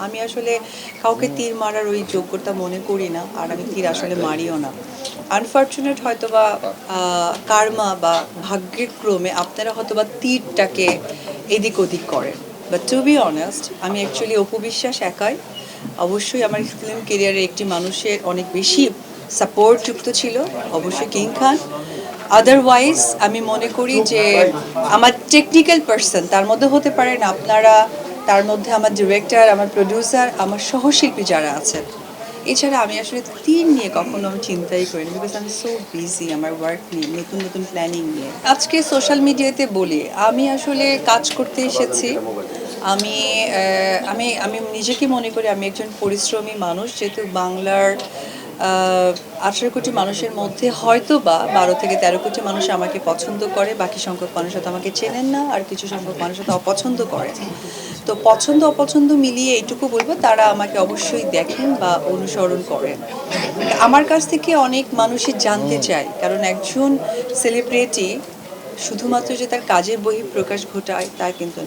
আমি আসলে কাউকে তীর মারার ওই যোগ্যতা মনে করি না, আর আমি তীর আসলে মারিও না। আনফরচুনেট হয়তোবা কার্মা বা ভাগ্যের ক্রমে আপনারা হয়তোবা তীরটাকে এদিক ওদিক করেন। বাট টু বি অনেস্ট, আমি অ্যাকচুয়ালি অপু বিশ্বাস একাই। অবশ্যই আমার ফিল্ম কেরিয়ারে একটি মানুষের অনেক বেশি সাপোর্ট যুক্ত ছিল, অবশ্যই কিং খান। আদারওয়াইজ আমি মনে করি যে আমার টেকনিক্যাল পার্সন তার মধ্যে হতে পারেন আপনারা, তার মধ্যে আমার ডিরেক্টর, আমার প্রডিউসার, আমার সহশিল্পী যারা আছেন। এছাড়া আমি আসলে তীর নিয়ে কখনো আমি চিন্তাই করিনি, বিকজ আমি সো বিজি আমার ওয়ার্ক নিয়ে, নতুন নতুন প্ল্যানিং নিয়ে। আজকে সোশ্যাল মিডিয়াতে বলি আমি আসলে কাজ করতে এসেছি। আমি আমি আমি নিজেকে মনে করি আমি একজন পরিশ্রমী মানুষ, যেহেতু বাংলার 18 কোটি মানুষের মধ্যে হয়তো বা 12 থেকে 13 কোটি মানুষ আমাকে পছন্দ করে, বাকি সংখ্যক মানুষ হয়তো আমাকে চেনেন না, আর কিছু সংখ্যক মানুষ হয়তো অপছন্দ করেন। তো পছন্দ অপছন্দ মিলিয়ে এইটুকু বলবো, তারা আমাকে অবশ্যই দেখেন বা অনুসরণ করেন। আমার কাছ থেকে অনেক মানুষই জানতে চায়, কারণ একজন সেলিব্রিটি শুধুমাত্র যে তার কাজের বহিঃপ্রকাশ ঘটায় তা কিন্তু না।